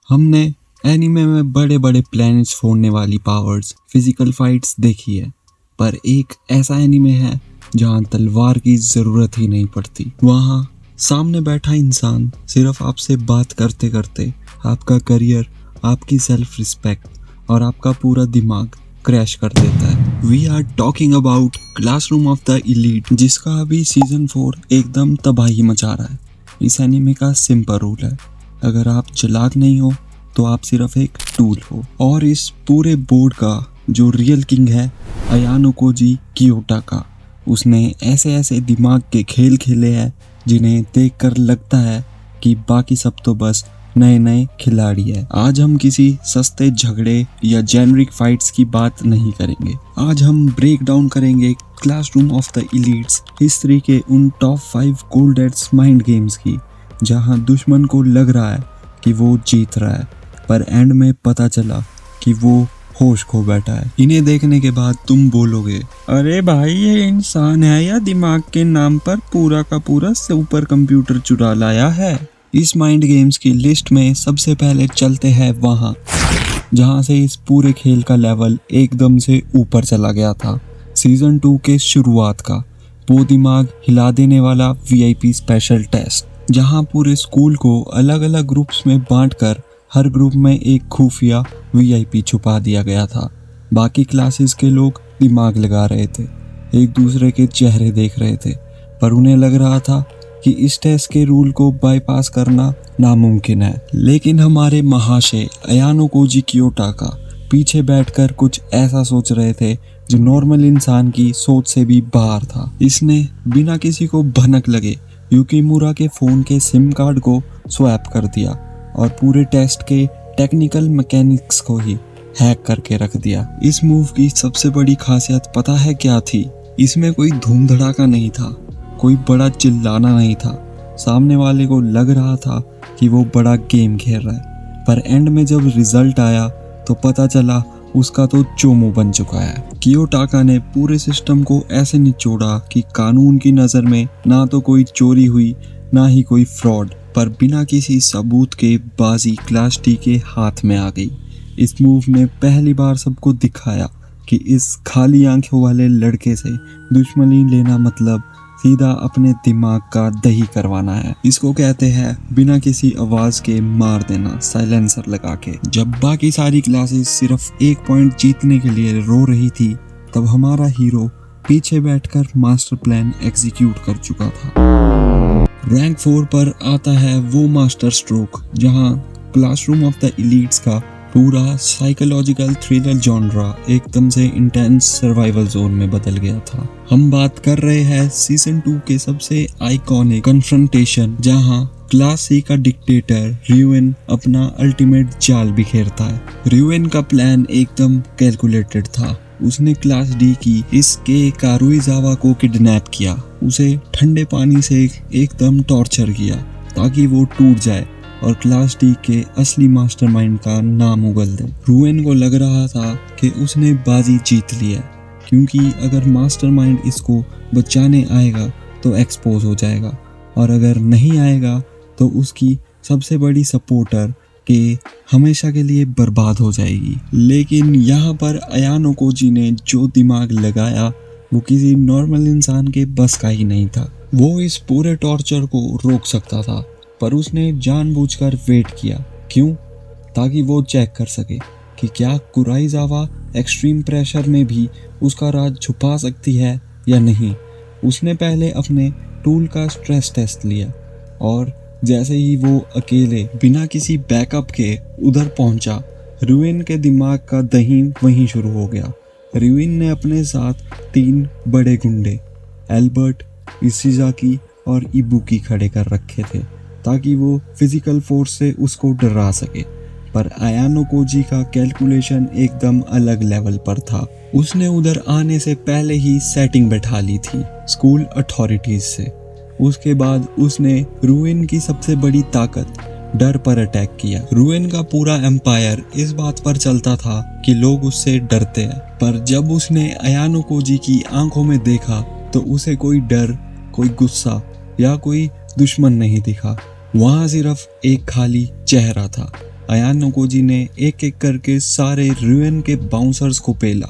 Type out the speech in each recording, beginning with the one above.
हमने एनीमे में बड़े बड़े प्लैनेट्स फोड़ने वाली पावर्स, फिजिकल फाइट्स देखी है, पर एक ऐसा एनीमे है जहाँ तलवार की जरूरत ही नहीं पड़ती। वहाँ सामने बैठा इंसान सिर्फ आपसे बात करते करते आपका करियर, आपकी सेल्फ रिस्पेक्ट और आपका पूरा दिमाग क्रैश कर देता है। We are talking about classroom of the elite, जिसका अभी सीजन 4 एकदम तबाही मचा रहा है। इस एनीमे का सिंपल रूल है, अगर आप चालाक नहीं हो तो आप सिर्फ एक टूल हो। और इस पूरे बोर्ड का जो रियल किंग है अयानो कोजी कियोटाका, उसने ऐसे ऐसे दिमाग के खेल खेले हैं जिन्हें देखकर लगता है कि बाकी सब तो बस नए नए खिलाड़ी है। आज हम किसी सस्ते झगड़े या जेनरिक फाइट्स की बात नहीं करेंगे। आज हम ब्रेक डाउन करेंगे classroom of the elites history के उन टॉप 5 कोल्डेस्ट माइंड गेम्स की, जहां दुश्मन को लग रहा है कि वो जीत रहा है, पर एंड में पता चला कि वो होश खो बैठा है। इन्हें देखने के बाद तुम बोलोगे, अरे भाई ये इंसान है या दिमाग के नाम पर पूरा का पूरा सुपर कंप्यूटर चुरा लाया है। इस माइंड गेम्स की लिस्ट में सबसे पहले चलते हैं वहाँ जहाँ से इस पूरे खेल का लेवल एकदम से ऊपर चला गया था। सीजन 2 के शुरुआत का वो दिमाग हिला देने वाला VIP स्पेशल टेस्ट, जहाँ पूरे स्कूल को अलग अलग ग्रुप्स में बांटकर हर ग्रुप में एक खुफिया VIP छुपा दिया गया था। बाकी क्लासेस के लोग दिमाग लगा रहे थे, एक दूसरे के चेहरे देख रहे थे, पर उन्हें लग रहा था कि इस टेस्ट के रूल को बाईपास करना नामुमकिन है। लेकिन हमारे महाशय अयानो कोजी कियोटाका पीछे बैठकर कुछ ऐसा सोच रहे थे जो नॉर्मल इंसान की सोच से भी बाहर था। इसने बिना किसी को भनक लगे युकिमुरा के फोन के सिम कार्ड को स्वैप कर दिया और पूरे टेस्ट के टेक्निकल मैकेनिक्स को ही हैक करके रख दिया। इस मूव की सबसे बड़ी खासियत पता है क्या थी? इसमें कोई धूम धड़ाका नहीं था, कोई बड़ा चिल्लाना नहीं था। सामने वाले को लग रहा था कि वो बड़ा गेम खेल रहा है, पर एंड में जब रिजल्ट आया तो पता चला उसका तो चोमू बन चुका है। कियोटाका ने पूरे सिस्टम को ऐसे निचोड़ा कि कानून की नज़र में ना तो कोई चोरी हुई ना ही कोई फ्रॉड, पर बिना किसी सबूत के बाजी क्लास टी के हाथ में आ गई। इस मूव ने पहली बार सबको दिखाया कि इस खाली आंखों वाले लड़के से दुश्मनी लेना मतलब सीधा अपने दिमाग का दही करवाना है। इसको कहते हैं बिना किसी आवाज के मार देना, साइलेंसर लगा के। जब बाकी सारी क्लासेस सिर्फ एक पॉइंट जीतने के लिए रो रही थी, तब हमारा हीरो पीछे बैठकर मास्टर प्लान एग्जीक्यूट कर चुका था। रैंक 4 पर आता है वो मास्टर स्ट्रोक जहां क्लासरूम ऑफ द एलीट्स का पूरा साइकोलॉजिकल थ्रिलर जॉनरा एकदम से इंटेंस सर्वाइवल जोन में बदल गया था। हम बात कर रहे हैं सीजन 2 के सबसे आइकॉनिक कन्फ्रंटेशन, जहां क्लास सी का डिक्टेटर रियुएन अपना अल्टीमेट जाल बिखेरता है। रियुएन का प्लान एकदम कैलकुलेटेड था। उसने क्लास डी की इसके कारुइजावा को किडनैप किया, उसे ठंडे पानी से एकदम टॉर्चर किया ताकि वो टूट जाए और क्लास डी के असली मास्टरमाइंड का नाम उगल दे। रियुएन को लग रहा था कि उसने बाजी जीत ली है, क्योंकि अगर मास्टरमाइंड इसको बचाने आएगा तो एक्सपोज हो जाएगा, और अगर नहीं आएगा तो उसकी सबसे बड़ी सपोर्टर के हमेशा के लिए बर्बाद हो जाएगी। लेकिन यहाँ पर अयानो कोजी ने जो दिमाग लगाया वो किसी नॉर्मल इंसान के बस का ही नहीं था। वो इस पूरे टॉर्चर को रोक सकता था, पर उसने जानबूझकर वेट किया। क्यों? ताकि वो चेक कर सके कि क्या कुराइजावा एक्सट्रीम प्रेशर में भी उसका राज छुपा सकती है या नहीं। उसने पहले अपने टूल का स्ट्रेस टेस्ट लिया, और जैसे ही वो अकेले बिना किसी बैकअप के उधर पहुंचा, रियुएन के दिमाग का दही वहीं शुरू हो गया। रियुएन ने अपने साथ 3 बड़े गुंडे एल्बर्ट, इशिजाकी और इबुकी खड़े कर रखे थे ताकि वो फिजिकल फोर्स से उसको डरा सके, पर अयानो कोजी का कैलकुलेशन एकदम अलग लेवल पर था। उसने उधर आने से पहले ही सेटिंग बैठा ली थी स्कूल अथॉरिटीज से। उसके बाद उसने रियुएन की सबसे बड़ी ताकत डर पर अटैक किया। रियुएन का पूरा एम्पायर इस बात पर चलता था कि लोग उससे डरते हैं, पर जब उसने अयानो कोजी की आंखों में देखा तो उसे कोई डर, कोई गुस्सा या कोई दुश्मन नहीं दिखा। वहां सिर्फ एक खाली चेहरा था, अयानो कोजी ने एक एक करके सारे रुइन के बाउंसर्स को पेला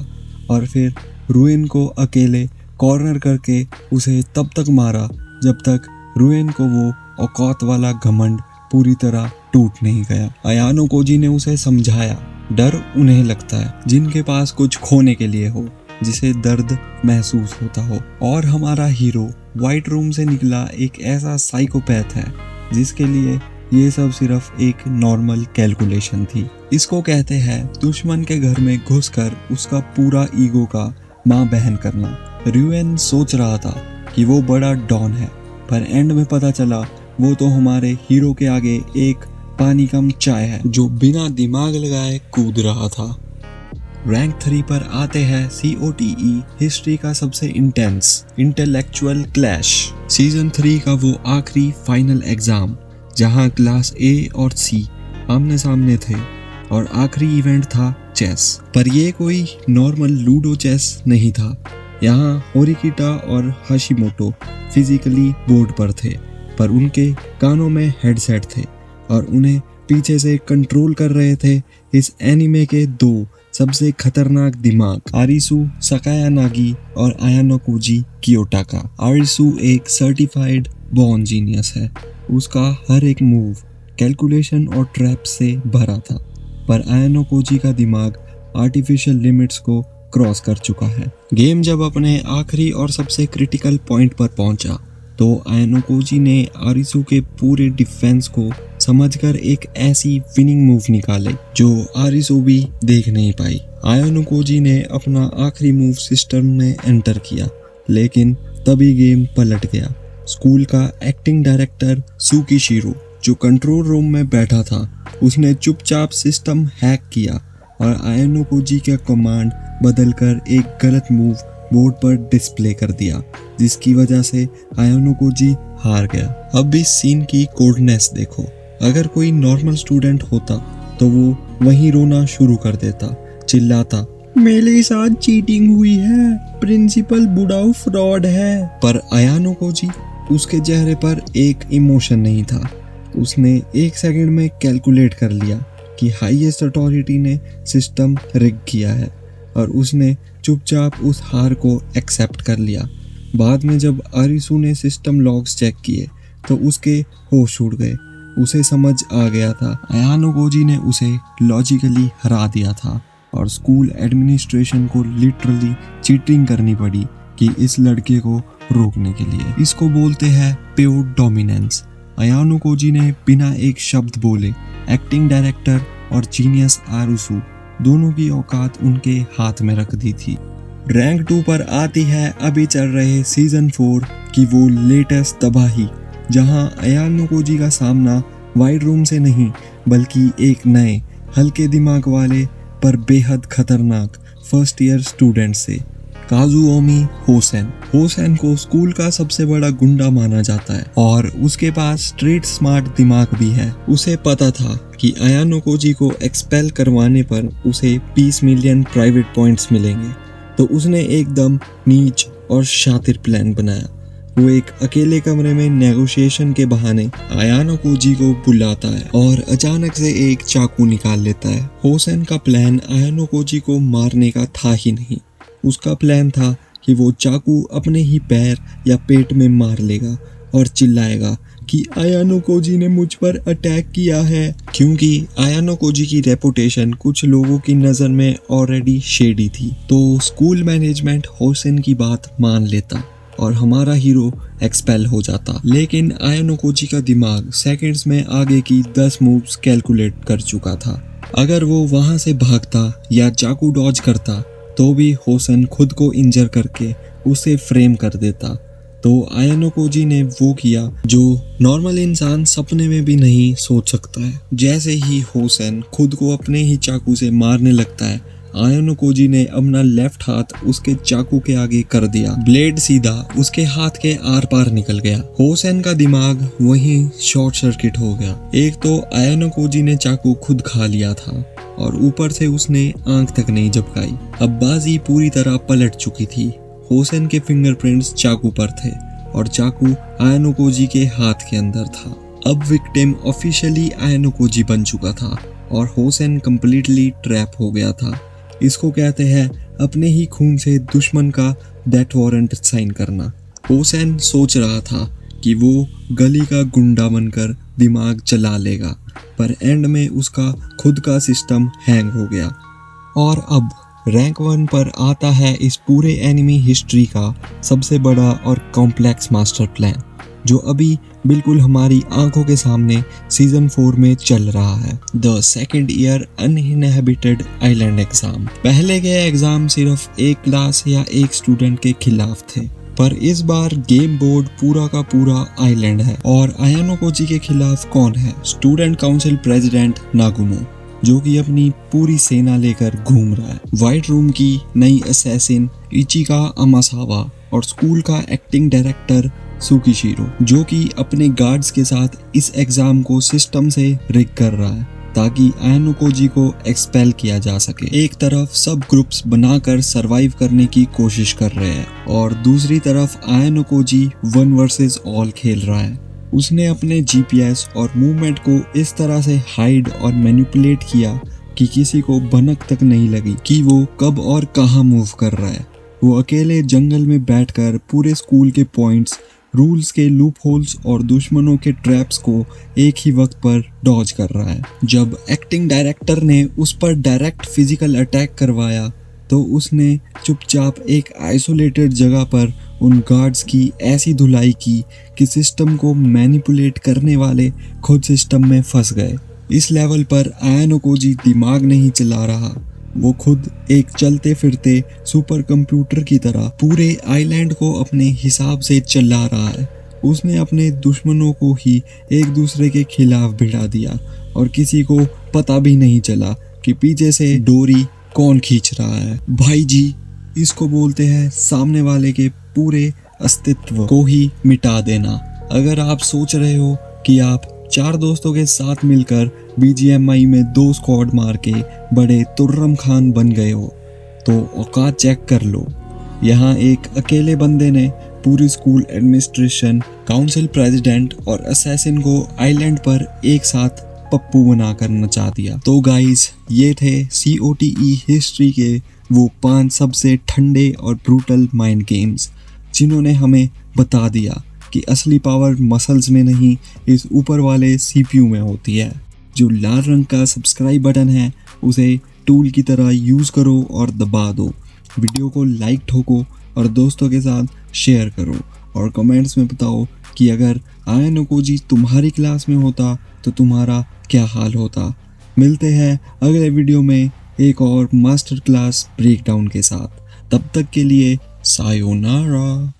और फिर रुइन को अकेले कॉर्नर करके उसे तब तक मारा जब तक रुइन को वो औकात वाला घमंड पूरी तरह टूट नहीं गया। अयानो कोजी ने उसे समझाया, डर उन्हें लगता है जिनके पास कुछ खोने के लिए हो, जिसे दर्द महसूस होता हो। और हमारा हीरो व्हाइट रूम से निकला एक ऐसा साइकोपैथ है जिसके लिए ये सब सिर्फ एक नॉर्मल कैलकुलेशन थी। इसको कहते हैं दुश्मन के घर में घुसकर उसका पूरा ईगो का माँ बहन करना। रुइन सोच रहा था कि वो बड़ा डॉन है, पर एंड में पता चला वो तो हमारे हीरो के आगे एक पानी कम चाय है जो बिना दिमाग लगाए कूद रहा था। रैंक 3 पर आते हैं COTE हिस्ट्री का सबसे इंटेंस इंटेलेक्चुअल क्लैश। सीजन 3 का वो आखिरी फाइनल एग्जाम जहां क्लास A और C आमने सामने थे और आखिरी इवेंट था चेस। पर ये कोई नॉर्मल लूडो चेस नहीं था। यहाँ होरिकिटा और हाशिमोटो फिजिकली बोर्ड पर थे, पर उनके कानों में हेडसेट थे और उन्हें पीछे से कंट्रोल कर रहे थे इस एनिमे के दो सबसे खतरनाक दिमाग, आरिसु सकायानागी और अयानो कोजी कियोटाका। आरिसु एक सर्टिफाइड बॉर्न जीनियस है। उसका हर एक मूव कैलकुलेशन और ट्रैप से भरा था, पर अयानो कोजी का दिमाग आर्टिफिशियल लिमिट्स को क्रॉस कर चुका है। गेम जब अपने आखिरी और सबसे क्रिटिकल पॉइंट पर पहुंचा तो अयानो कोजी ने आरिसु के पूरे डिफेंस को समझकर एक ऐसी विनिंग मूव निकाले जो आरिसु भी देख नहीं पाई। अयानो कोजी ने अपना आखिरी मूव सिस्टम में एंटर किया, लेकिन तभी गेम पलट गया। स्कूल का एक्टिंग डायरेक्टर सुकीशिरो जो कंट्रोल रूम में बैठा था, उसने चुपचाप सिस्टम हैक किया और अयानो कोजी का कमांड बदलकर एक गलत मूव बोर्ड पर डिस्प्ले कर दिया, जिसकी वजह से अयानो कोजी हार गया। अब इस सीन की कोल्डनेस देखो। अगर कोई नॉर्मल स्टूडेंट होता तो वो वहीं रोना शुरू कर देता, चिल्लाता, मेरे साथ चीटिंग हुई है, प्रिंसिपल बुढ़ाऊ फ्रॉड है। पर अयानो कोजी, उसके चेहरे पर एक इमोशन नहीं था। उसने एक सेकंड में कैलकुलेट कर लिया कि हाईएस्ट अथॉरिटी ने सिस्टम रिग किया है और उसने चुपचाप उस हार को एक्सेप्ट कर लिया। बाद में जब आरिसु ने सिस्टम लॉग्स चेक किए तो उसके होश उड़ गए। उसे समझ आ गया था अयानो कोजी ने उसे लॉजिकली हरा दिया था और स्कूल एडमिनिस्ट्रेशन को लिटरली चीटिंग करनी पड़ी कि इस लड़के को रोकने के लिए। इसको बोलते हैं प्योर डोमिनेंस। अयानो कोजी ने बिना एक शब्द बोले एक्टिंग डायरेक्टर और जीनियस आरिसु दोनों की औकात उनके हाथ में रख दी थी। रैंक 2 पर आती है अभी चल रहे सीजन 4 की वो लेटेस्ट तबाही, जहां अयानो कोजी का सामना वाइड रूम से नहीं बल्कि एक नए हल्के दिमाग वाले पर बेहद खतरनाक फर्स्ट ईयर स्टूडेंट से, काजुओमी होसेन। होसेन को स्कूल का सबसे बड़ा गुंडा माना जाता है और उसके पास स्ट्रीट स्मार्ट दिमाग भी है। उसे पता था कि अयानो कोजी को एक्सपेल करवाने पर उसे 20 मिलियन प्राइवेट पॉइंट्स मिलेंगे, तो उसने एकदम नीच और शातिर प्लान बनाया। वो एक अकेले कमरे में नेगोशिएशन के बहाने अयानो कोजी को बुलाता है और अचानक से एक चाकू निकाल लेता है। होसेन का प्लान अयानो कोजी को मारने का था ही नहीं। उसका प्लान था कि वो चाकू अपने ही पैर या पेट में मार लेगा और चिल्लाएगा कि अयानो कोजी ने मुझ पर अटैक किया है, क्योंकि अयानो कोजी की रेपुटेशन कुछ लोगों की नज़र में ऑलरेडी शेडी थी। तो स्कूल मैनेजमेंट होसेन की बात मान लेता और हमारा हीरो एक्सपेल हो जाता। लेकिन अयानो कोजी का दिमाग सेकंड्स में आगे की 10 मूव्स कैलकुलेट कर चुका था। अगर वो वहां से भागता या चाकू डॉज करता तो भी होसेन खुद को इंजर करके उसे फ्रेम कर देता। तो अयानो कोजी ने वो किया जो नॉर्मल इंसान सपने में भी नहीं सोच सकता है। जैसे ही होसेन खुद को अपने ही चाकू से मारने लगता है, अयानो कोजी ने अपना लेफ्ट हाथ उसके चाकू के आगे कर दिया। ब्लेड सीधा उसके हाथ के आर पार निकल गया। होसेन का दिमाग वहीं शॉर्ट सर्किट हो गया। एक तो अयानो कोजी ने चाकू खुद खा लिया था और ऊपर से उसने आंख तक नहीं झपकाई। अब बाजी पूरी तरह पलट चुकी थी। होसेन के फिंगरप्रिंट्स चाकू पर थे और चाकू अयानो कोजी के हाथ के अंदर था। अब विक्टिम ऑफिशियली अयानो कोजी बन चुका था और होसेन कम्प्लीटली ट्रैप हो गया था। इसको कहते हैं अपने ही खून से दुश्मन का डेथ वारंट साइन करना। होसेन सोच रहा था कि वो गली का गुंडा बनकर दिमाग चला लेगा, पर एंड में उसका खुद का सिस्टम हैंग हो गया। और अब रैंक 1 पर आता है इस पूरे एनिमी हिस्ट्री का सबसे बड़ा और कॉम्प्लेक्स मास्टर प्लान, जो अभी बिल्कुल हमारी आंखों के सामने सीजन 4 में चल रहा है, the second year uninhabited island exam. पहले के एग्जाम सिर्फ एक क्लास या एक स्टूडेंट के खिलाफ थे, पर इस बार गेम बोर्ड पूरा का पूरा आइलैंड है। और आयानोकोजी के खिलाफ कौन है? स्टूडेंट काउंसिल प्रेसिडेंट नागुमो, जो कि अपनी पूरी सेना लेकर घूम रहा है। व्हाइट रूम की नई असैसिन इचिका अमासावा और स्कूल का एक्टिंग डायरेक्टर सुकिशिरो, जो कि अपने गार्ड्स के साथ इस एग्जाम को सिस्टम से रिग कर रहा है ताकि आयानोकोजी को एक्सपेल किया जा सके। एक तरफ सब ग्रुप्स बनाकर सरवाइव करने की कोशिश कर रहे हैं और दूसरी तरफ आयानोकोजी 1 वर्सेस ऑल खेल रहा है। उसने अपने जीपीएस और मूवमेंट को इस तरह से हाइड और मैनिपुलेट किया कि किसी को भनक तक नहीं लगी कि वो कब और कहां मूव कर रहा है। वो अकेले जंगल में बैठकर पूरे स्कूल के पॉइंट्स, रूल्स के लूप होल्स और दुश्मनों के ट्रैप्स को एक ही वक्त पर डॉज कर रहा है। जब एक्टिंग डायरेक्टर ने उस पर डायरेक्ट फिजिकल अटैक करवाया तो उसने चुपचाप एक आइसोलेटेड जगह पर उन गार्ड्स की ऐसी धुलाई की कि सिस्टम को मैनिपुलेट करने वाले खुद सिस्टम में फंस गए। इस लेवल पर आयानोकोजी दिमाग नहीं चला रहा, वो खुद एक चलते फिरते सुपर कंप्यूटर की तरह पूरे आइलैंड को अपने हिसाब से चला रहा है। उसने अपने दुश्मनों को ही एक दूसरे के खिलाफ भिड़ा दिया और किसी को पता भी नहीं चला कि पीछे से डोरी कौन खींच रहा है। भाई जी, इसको बोलते हैं सामने वाले के पूरे अस्तित्व को ही मिटा देना। अगर आप सोच रहे हो कि आप 4 दोस्तों के साथ मिलकर BGMI में 2 स्क्वाड मार के बड़े तुर्रम खान बन गए हो, तो औकात चेक कर लो। यहाँ एक अकेले बंदे ने पूरी स्कूल एडमिनिस्ट्रेशन, काउंसिल प्रेसिडेंट और असैसिन को आइलैंड पर एक साथ पप्पू बनाकर नचा दिया। तो गाइस, ये थे COTE हिस्ट्री के वो 5 सबसे ठंडे और ब्रूटल माइंड गेम्स, जिन्होंने हमें बता दिया कि असली पावर मसल्स में नहीं, इस ऊपर वाले CPU में होती है। जो लाल रंग का सब्सक्राइब बटन है उसे टूल की तरह यूज़ करो और दबा दो। वीडियो को लाइक ठोको और दोस्तों के साथ शेयर करो और कमेंट्स में बताओ कि अगर आयानोकोजी तुम्हारी क्लास में होता तो तुम्हारा क्या हाल होता। मिलते हैं अगले वीडियो में एक और मास्टर क्लास ब्रेकडाउन के साथ। तब तक के लिए सायोनारा।